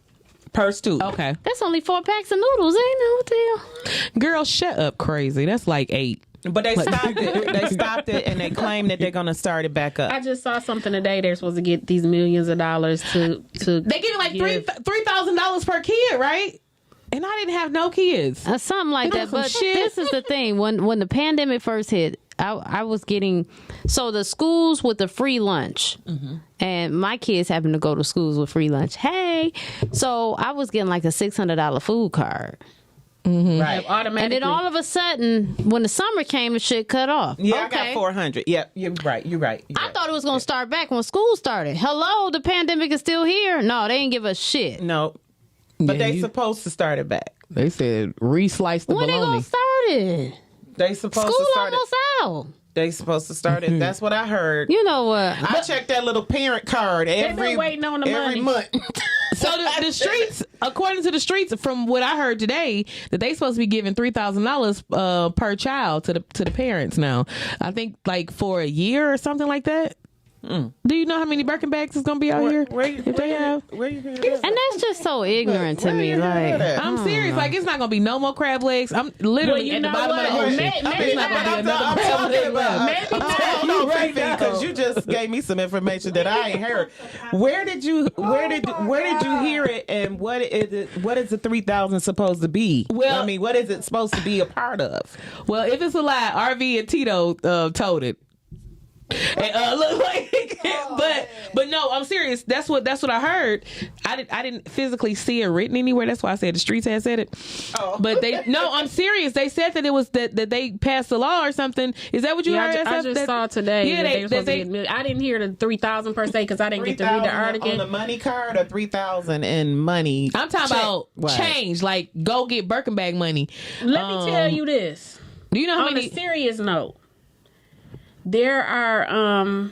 per student. Okay. That's only 4 packs of noodles. Ain't no deal. Girl, shut up, crazy. That's like 8. But they stopped it. They stopped it, and they claim that they're going to start it back up. I just saw something today. They're supposed to get these millions of dollars to. They give like give- $3,000 per kid, right? And I didn't have no kids. Something like that. some But shit. this is the thing. When the pandemic first hit, I was getting so the schools with the free lunch, and my kids happen to go to schools with free lunch. Hey, so I was getting like a $600 food card, Right. automatically. and then all of a sudden, when the summer came, the shit cut off. Yeah, I Okay. got 400. Yeah, you're right. You're right. I thought it was going to start back when school started. Hello, the pandemic is still here. No, they ain't give us shit. No, but Yeah, they you- supposed to start it back. They said re-slice the When they bologna. gonna start it? They supposed School to start almost it. out. They supposed to start it. That's what I heard. You know what? I checked that little parent card every waiting on the every money. month. So the streets, according to the streets, from what I heard today, that they supposed to be giving $3,000 per child to the parents now. I think like for a year or something like that. Do you know how many Birkin bags is gonna be out here? If they have, Where you hear that? And that's just so ignorant to Where me. you hear Like, that? I'm serious. Like it's not gonna be no more crab legs. I'm literally Well, you at the know bottom what? of the ocean. Maybe It's not gonna be I'm another crab talking leg about. left. Hold on, because you just gave me some information that I ain't heard. Where did you hear it, and what is the 3,000 supposed to be? Well- I mean, what is it supposed to be a part of? Well, if it's a lie, RV and Tito told it. And, look like, but no, I'm serious. That's what I heard. I didn't physically see it written anywhere. That's why I said the streets had said it. Oh. But I'm serious. They said that it was that they passed a law or something. Is that what you heard? I just saw today Yeah, that they were supposed to get million. I didn't hear the 3,000 per se because I didn't get to read the 3,000 article. on the money card or 3,000 in money. I'm talking check. about Right. change. Like go get Birkin bag money. Let me tell you this. Do you know how On many? a serious note, there are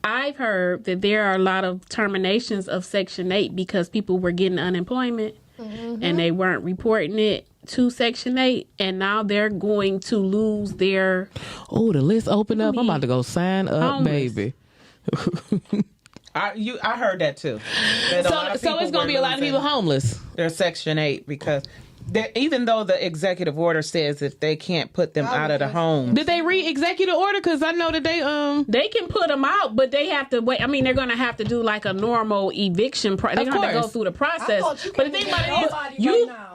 I've heard that there are a lot of terminations of Section 8 because people were getting unemployment and they weren't reporting it to Section 8, and now they're going to lose their Oh, the list opened up. I'm about to go sign up, Homeless. baby. I heard that too. That a lot of So people it's gonna were be a lot of losing people homeless. their Section 8 because even though the executive order says if they can't put them out of the home, Did they read executive order? Because I know that They can put them out, but they have to wait. I mean, they're going to have to do like a normal eviction. They're going to have to go course. through the process. But the thing about it is,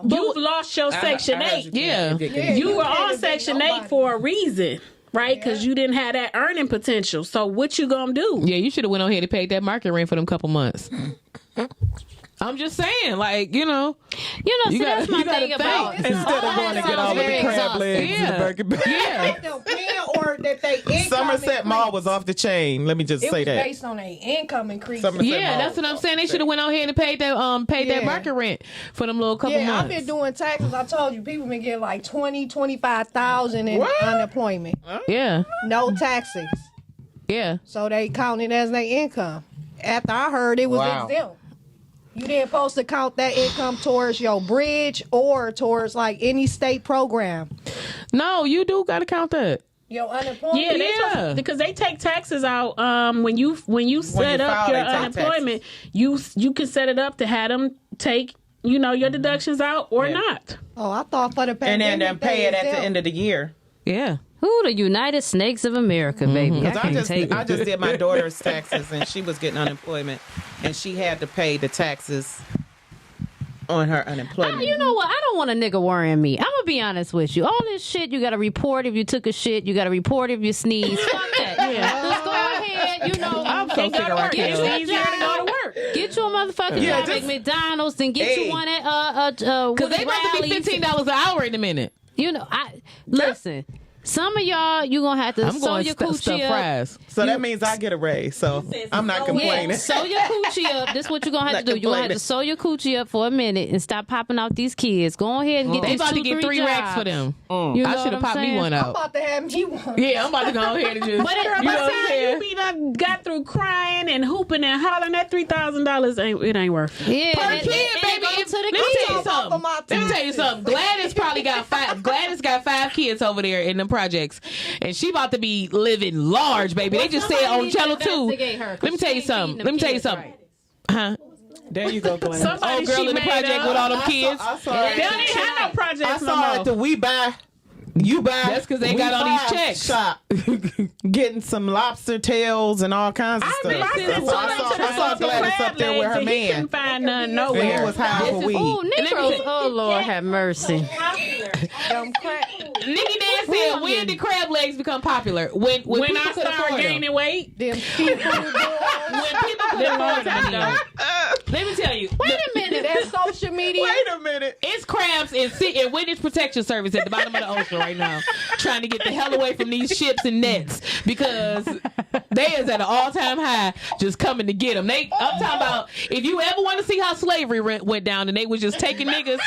you've lost your Section 8. Yeah. You were on Section 8 for a reason, right? Because you didn't have that earning potential. So what you going to do? Yeah, you should have went on ahead and paid that market rent for them couple months. I'm just saying, like, you know, see, gotta- that's my you gotta thing about think. instead of going to get all of the very crab exhausting. legs and the Yeah. Birkin bag. yeah. Or that they income Somerset Mall increase. was off the chain. Let me just It say was that. based on a income increase. Somerset Yeah, Mall that's what was I'm off saying. the They should have chain. went on ahead and paid that Yeah. market rent for them little couple Yeah, months. I've been doing taxes. I told you, people been getting like 25,000 in What? unemployment. Yeah, No taxes. yeah. So they count it as their income. After I heard it was Wow. exempt. You didn't supposed to count that income towards your bridge or towards like any state program. No, you do got to count that. Your unemployment. Yeah, Yeah. because they take taxes out when you set up file, your they take unemployment. You can set it up to have them take your deductions out or Yeah. not. Oh, I thought for the And pandemic. then pay it at the end of the year. Yeah. Who the United Snakes of America, baby? I Because can't take I it. just did my daughter's taxes and she was getting unemployment and she had to pay the taxes on her unemployment. You know what? I don't want a nigga worrying me. I'm gonna be honest with you. All this shit, you gotta report if you took a shit. You gotta report if you sneeze. Fuck that. Just go ahead. You know, I'm so They go sick to of work. Raquel. It's easier to go to work. get you a motherfucking Yeah, job just- at McDonald's, then get Hey. you one at Because they about to be rallies. $15 an hour in a minute. You know, listen. Some of y'all, you gonna have to I'm sew going your stuff coochie up. fries. So that means I get a raise. So I'm not complaining. Yeah, sew your coochie up. This is what you're gonna have to do. You're gonna have to sew your coochie up for a minute and stop popping out these kids. Go ahead and get They these about to 2-3 get 3 racks for them. You know I should have what I'm popped me saying? one I'm out. about to have me one. Yeah, I'm about to go ahead and just. But you know by what the I'm time saying? you be done got through crying and hooping and hollering, that $3,000 ain't worth it. Yeah, Per and- kid, and baby. go to the Let me tell you kids. something. Let me tell you something. Gladys probably got 5. Gladys got 5 kids over there in them projects, and she about to be living large, baby. They just said on Channel 2. Let me tell you something. Let me tell you something. Huh? There you go, Glenn. Somebody Old girl she in the made project up. with all them kids. I saw They don't even have no I projects no saw more. at the We Buy. You buy. That's 'cause they We got all these Buy checks. Shop. Getting some lobster tails and all kinds of stuff. I saw Gladys up there with her He man. couldn't find none And he nowhere. was high for weed. Ooh, Negroes. Oh, Lord have mercy. Nikki Dan said, when did crab legs become popular? When When people I could afford started them. gaining weight, Them seafood boils. When people could afford them again. Let me tell you. Wait a minute. That social media. Wait a minute. It's crabs and Witness Protection Service at the bottom of the ocean right now, trying to get the hell away from these ships and nets because they is at an all-time high, just coming to get them. I'm talking about if you ever want to see how slavery went down and they was just taking niggas,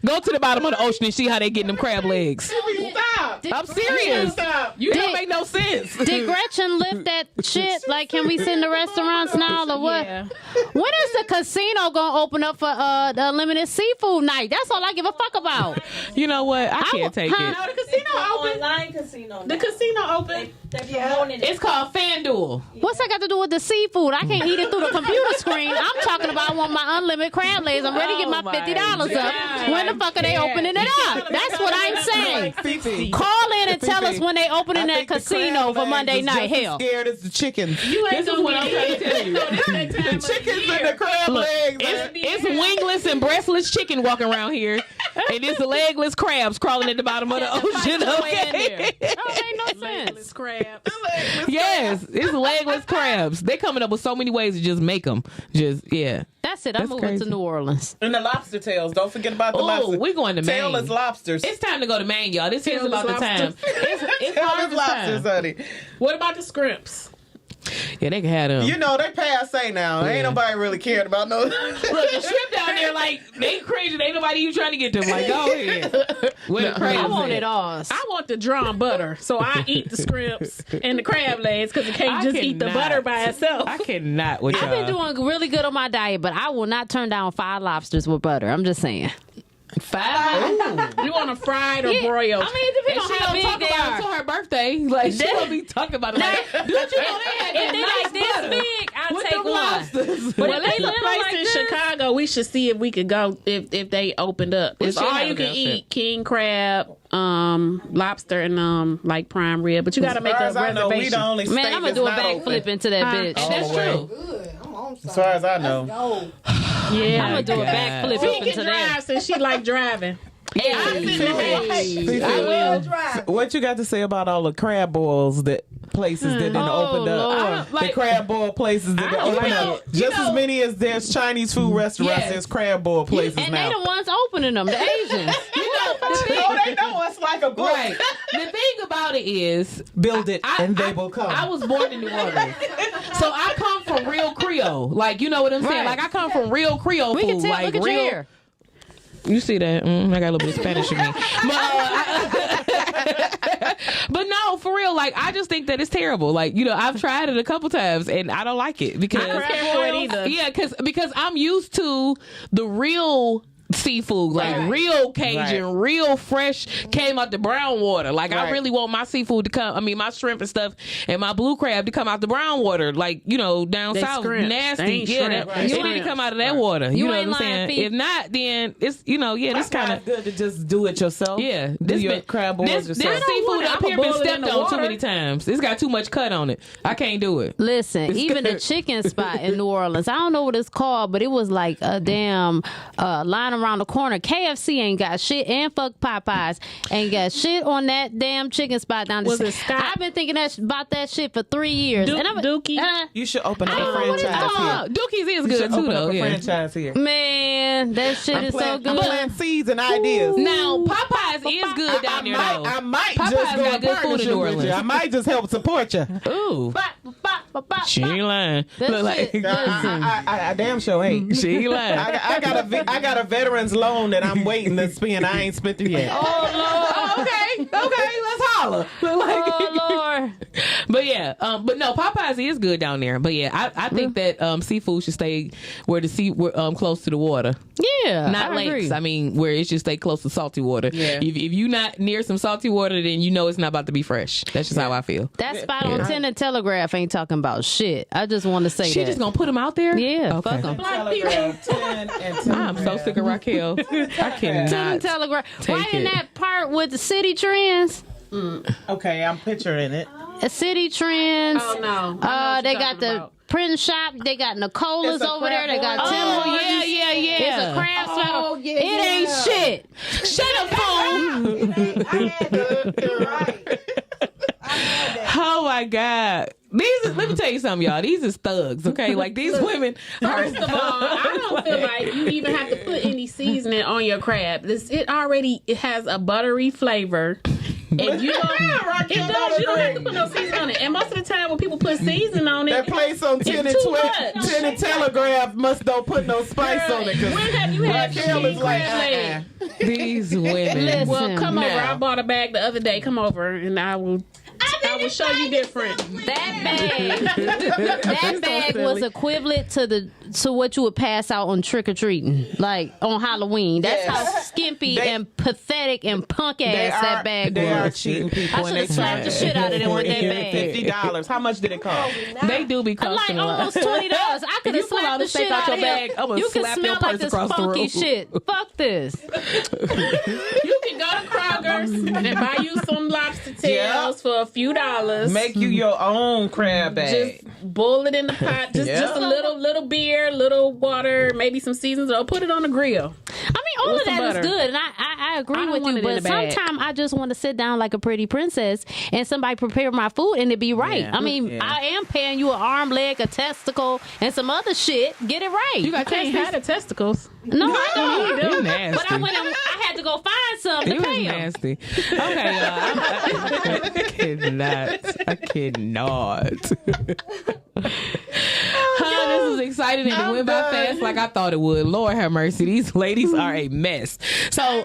go to the bottom of the ocean and see how they getting them crab legs. Stop. I'm serious. Stop. You don't make no sense. Did Gretchen lift that shit? Like, can we sit in the restaurants now or what? Yeah. When is the casino gonna open up for the unlimited seafood night? That's all I give a fuck about. You know what? I can't take huh? it. no, the casino open. Online casino. The casino open. They're promoting it. It's called FanDuel. What's that got to do with the seafood? I can't eat it through the computer screen. I'm talking about I want my unlimited crab legs. I'm ready to get my $50 up. When the fuck are they opening it up? That's what I'm saying. Fifi. Call in and tell us Fifi, when they opening I that think the casino crab for legs Monday is night. just as Hell. scared as the chickens. You This is what I'm trying to tell you. The chickens and the crab legs. It's wingless and breastless chicken walking around here, and it's the legless crabs crawling at the bottom of the ocean. Okay. That don't make no sense. It's crab. Yes, it's legless crabs. They coming up with so many ways to just make them. Just yeah. That's it. I'm moving crazy. to New Orleans. And the lobster tails. Don't forget about the Oh, lobster. we're going to Maine. Tailless lobsters. It's time to go to Maine, y'all. This is Tailless about the time. lobsters. It's Tailless harvest lobsters, time. honey. What about the scrimps? Yeah, they can have them. You know, they passe now. Ain't nobody really cared about no. Look, the shrimp down there, like, they crazy. Ain't nobody even trying to get them. Like, go ahead. Where the crabs I want at? it all. I want the drawn butter, so I eat the scrimps and the crab legs because you can't I just eat the cannot. butter by itself. I cannot with y'all. I've been doing really good on my diet, but I will not turn down 5 lobsters with butter. I'm just saying. 5. You want a fried or Yeah, broiled? I mean, it And depends she on how don't big talk they about it are. until her birthday. Like, she don't be talking about it. Like, dude, you know they had If they nice like this butter big, I'll with take them one. lobsters. But Well, if they there's a little place like in this, Chicago. We should see if we could go if they opened up. We It's should all have you it can down eat: king crab, lobster, and like prime rib. But you got to make a As far as I know, we reservation. the only man, state I'm gonna that's do a not backflip open. into that Huh? bitch. And that's the way. true. Good. I'm on As far as I know. Go. Yeah, I'm gonna do a God. backflip She up can into that. drive since she like driving. I will. Drive. What you got to say about all the crab boils that places that didn't Oh, opened up? Lord. The crab boil places that didn't open know, up. Just as many as there's Chinese food restaurants, Yes. there's crab boil places And now. they the ones opening them, the Asians. You know, the thing, Oh, they know us like a book. right. The thing about it is, Build it and they will come. I was born in New Orleans, so I come from real Creole. Like, you know what I'm saying? Right. Like, I come from real Creole We food. can tell. Like, Look at your real. hair. You see that? I got a little bit of Spanish in me. But no, for real, like, I just think that it's terrible. Like, you know, I've tried it a couple times and I don't like it because I don't care for it either. Yeah, because I'm used to the real seafood, like Right. real Cajun, Right. real fresh, came out the brown water. Like, I Right. really want my seafood to come, I mean, my shrimp and stuff and my blue crab to come out the brown water. Like, you know, down They south, scrimps. They nasty. ain't Yeah, shrimp. that, Right. it You need to ain't- come out of that water. You, You know ain't what I'm lying, saying? Fee. If not, then it's, you know, yeah, this That's kind of. good to just do it yourself. Yeah, do your crab boils this yourself. seafood up I'ma here been boil it in stepped the on too water. many times. It's got too much cut on it. I can't do it. Listen, even the chicken spot in New Orleans, I don't know what it's called, but it was like a damn line around the corner. KFC ain't got shit, and fuck Popeyes ain't got shit on that damn chicken spot down the Was street. it Scott? I've been thinking about that shit for 3 years. Dookie? You should open up I a don't know what it's franchise called. here. Dookie's is You good should too, open up though. a Yeah. franchise here. Man, that shit is so good. I'm planting seeds and ideas. Now Popeyes is good down there though. I might Popeyes just go got a good food in partnership New with Orleans. you. I might just help support you. Ooh, she ain't lying. That Look like shit- Listen. I damn sure ain't. she ain't lying. I got a veteran's loan that I'm waiting to spend. I ain't spent it yet. Oh, okay, let's holler. Look like, Oh Lord. but yeah, but no, Popeyes is good down there. But yeah, I think that seafood should stay where close to the water, Yeah, not I lakes. agree. I mean, where it should stay close to salty water. Yeah. If you not near some salty water, then you know it's not about to be fresh. That's just how I feel. That spot on 10 and Telegraph ain't talking about shit. I just want to say She that. just gonna put them out there. Yeah, Okay. fuck 'em. Telegraph 10 and I'm so sick of Raquel. I 10 cannot. and Telegraph. take Right in it. that part with the City Trends. Okay, I'm picturing it. City Trends. Oh, no. I know what They you're got talking the about. print shop. They got Nicola's It's a over there. They crab got bar. Tim Oh Hortons. yeah. It's a crab spot. Oh, yeah, It ain't yeah. shit. Shut up, phone. I had to. You're right. I had that. Oh my God. Let me tell you something, y'all. These is thugs, okay? Like these women are First of all, I don't feel like you even have to put any seasoning on your crab. It has a buttery flavor. And you don't, it does. You don't have to put no seasoning on it. And most of the time when people put seasoning on That it, place on 10 and too 12, much. 10 and Telegraph must don't put no spice on it. 'Cause when have you had Raquel is cheese like, crab leg? these women. Listen. Well, come over. Now. I bought a bag the other day. Come over and I will show you different. That bag was equivalent to what you would pass out on trick or treating, like on Halloween. That's how skimpy and pathetic and punk ass that bag they are was. cheating people. I should have slapped the shit out of them with that bag. $50. How much did it cost? They do be costing Like a lot. almost $20. I could you have pull out slapped a the steak shit out out your of bag, him. I'ma You can slap your smell like purse this across the funky road. shit. Fuck this. You can go to Kroger's and buy you some lobster tails for a few dollars. Make you your own crab bag. Just boil it in the pot. Just a little beer, little water, maybe some seasons, or put it on the grill. I mean, all With of some that is butter. good, and I agree I don't with want you. it in But a bag. sometimes I just want to sit down like a pretty princess and somebody prepare my food and it be right. Yeah. I mean, Yeah. I am paying you an arm, leg, a testicle, and some other shit. Get it right. You got Can't have the testicles. no, I don't. You nasty. But I had to go find some to You pay is him. nasty. Okay, I cannot. This is exciting and it went by fast like I thought it would. Lord have mercy. These ladies are a mess. So,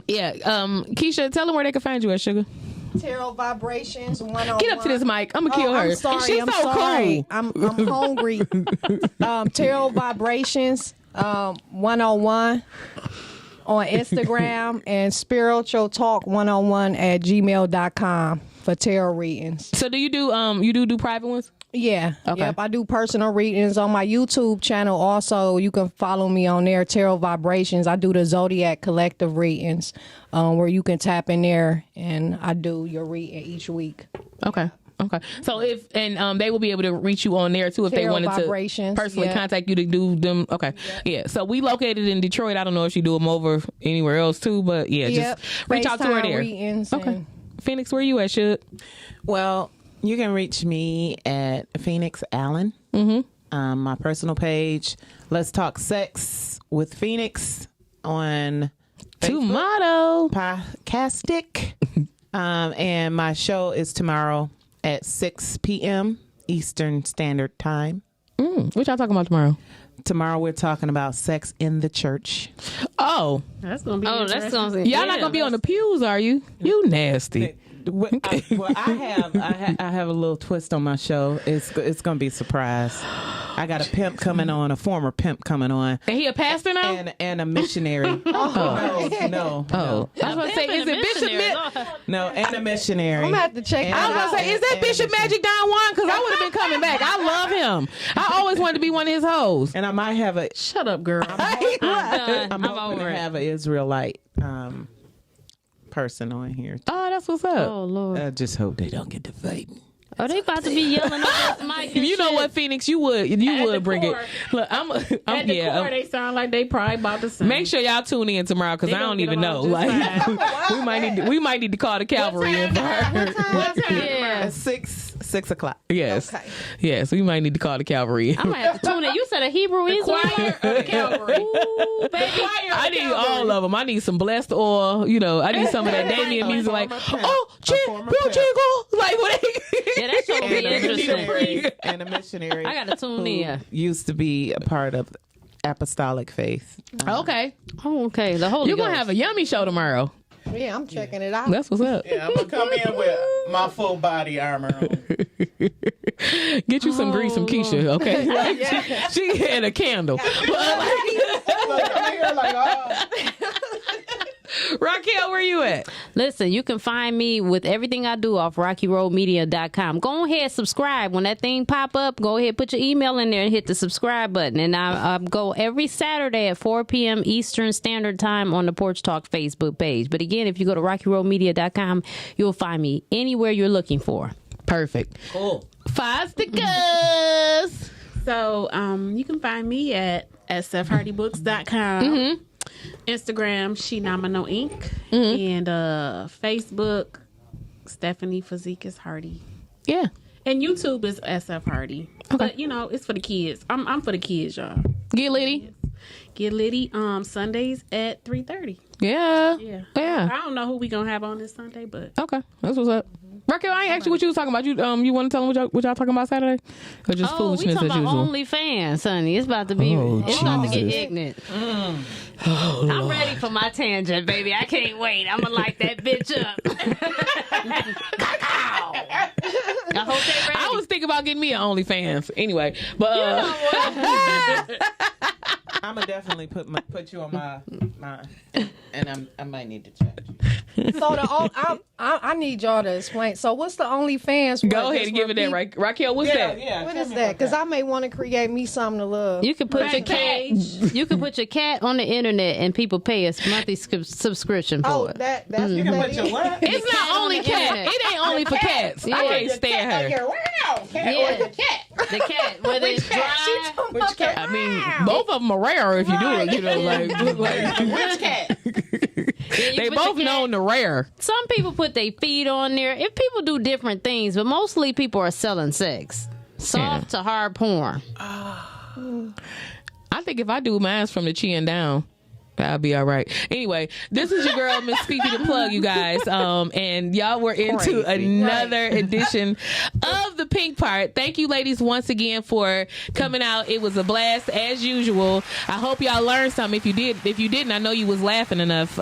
Keisha, tell them where they can find you at, Sugar. Tarot Vibrations 101. Get up to this mic. I'm gonna kill her. I'm sorry. She's I'm so sorry. cool. I'm hungry. Tarot Vibrations 101 on Instagram and Spiritual Talk 101 at gmail.com for tarot readings. So do you do private ones? Yeah. Okay. Yep. I do personal readings on my YouTube channel. Also, you can follow me on there, Tarot Vibrations. I do the Zodiac Collective readings where you can tap in there and I do your reading each week. Okay. So they will be able to reach you on there too if they Tarot wanted Vibrations, to personally yeah. contact you to do them. Okay. Yeah. So we located in Detroit. I don't know if you do them over anywhere else too, but yeah, Yep. just reach out to her FaceTime there. readings Okay. and- Phoenix, where you at, Shug? Well, you can reach me at Phoenix Allen. My personal page, Let's Talk Sex with Phoenix on Tomato. Podcastic. And my show is tomorrow at 6 p.m. Eastern Standard Time. What y'all talking about tomorrow? Tomorrow we're talking about sex in the church. Oh, That's gonna be. Oh, that's interesting. gonna be. y'all not gonna be on the pews, are you? You nasty. I have a little twist on my show. It's gonna be a surprise. I got a pimp coming on, a former pimp coming on, And he a pastor now? and a missionary. No. I was gonna say, is it Bishop? No, and a missionary. I'm gonna have to check And- that I was out. gonna say, is that And Bishop Magic Don Juan? Because I would have been coming back. I love him. I always wanted to be one of his hoes. And I might have a. Shut up, girl. I'm hoping over to it. have an Israelite person on here. Oh, that's what's up. Oh Lord. I just hope they don't get to fighting. Oh, they about to be yelling over this mic. and You know shit. what, Phoenix? You would the bring core. it. Look, I'm At the core, they sound like they probably about to sing. make sure y'all tune in tomorrow because They I don't gonna get even know. along just Like we might need to call the cavalry in for her. What time? Yeah. At 6 o'clock. Yes, Okay. yes, we might need to call the cavalry in. I might have to tune in. You said a Hebrew Israelite? Choir or the cavalry? Ooh, baby. I need all of them. I need some blessed oil. You know, I need some of that Damien music. Like, oh, former Bill pimp. Jingle. Like what? Yeah, that show will be And a interesting. missionary. And a missionary. I gotta tune who in. Used to be a part of apostolic faith. Okay, Oh, okay. The Holy you're gonna Ghost. have a yummy show tomorrow. Yeah, I'm checking it out. That's what's up. Yeah, I'm gonna come in with my full body armor on. Get you some grease from Keisha, okay? Like, she had a candle. But, Like, I'm here like, oh. Raquel, where you at? Listen, you can find me with everything I do off RockyRoadMedia.com. Go ahead, subscribe. When that thing pop up, go ahead, put your email in there and hit the subscribe button. And I go every Saturday at 4 p.m. Eastern Standard Time on the Porch Talk Facebook page. But again, if you go to RockyRoadMedia.com, you'll find me anywhere you're looking for. Perfect. Cool. Five stickers. So you can find me at sfhardybooks.com. Instagram, Shinamano Inc. And Facebook, Stephanie Fazekas Hardy. Yeah. And YouTube is SF Hardy. But, you know, it's for the kids. I'm for the kids, y'all. Get Liddy. Get Liddy Sundays at 3:30. Yeah. Yeah. Yeah. I don't know who we going to have on this Sunday, but Okay. That's what's up. Raquel, I ain't asked you what you was talking about. You want to tell them what y'all talking about Saturday? Or just Oh, we foolishness talking as about usual? OnlyFans, honey. It's about to be. Oh, it's about to get Jesus. ignorant. I'm ready for my tangent, baby. I can't wait. I'm gonna light that bitch up. I hope they ready. I was thinking about getting me an OnlyFans anyway, but I'm gonna definitely put you on my and I might need to check. So I need y'all to explain. So what's the OnlyFans? go What, ahead just and give it that. repeat- Raquel, what's that? Yeah. What is that? Because I may want to create me something to love. You can put your cat. You can put your cat on the internet, and people pay a monthly subscription for Oh, it. that's You what can that put your is. what? It's cat not on only the cat. internet. It ain't only for cats. I Yeah. can't stand her. Yeah. The cat, whether it's dry. Which cat? I mean, both of them are rare if you do it. You know, like Which cat? Yeah, you they put both your cat- known to rare. Some people put their feet on there. If people do different things, but mostly people are selling sex, soft to hard porn. I think if I do mine's from the chin down, I'll be all right. Anyway, this is your girl, Miss Fifi the Plug, you guys. And y'all were into another edition of the Pink Part. Thank you, ladies, once again for coming out. It was a blast as usual. I hope y'all learned something. If you didn't, I know you was laughing enough.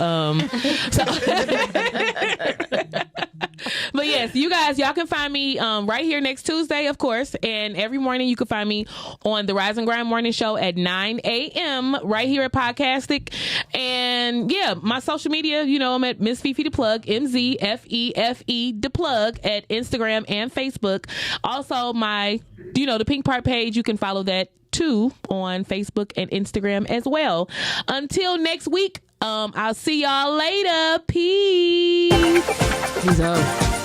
But yes, you guys, y'all can find me right here next Tuesday, of course. And every morning you can find me on the Rise and Grind Morning Show at 9 a.m. right here at Podcastic. And yeah, my social media, you know, I'm at Miss Fifi the Plug, MZFEFE the Plug at Instagram and Facebook. Also my, the Pink Part page, you can follow that too on Facebook and Instagram as well. Until next week, I'll see y'all later. Peace. Peace out.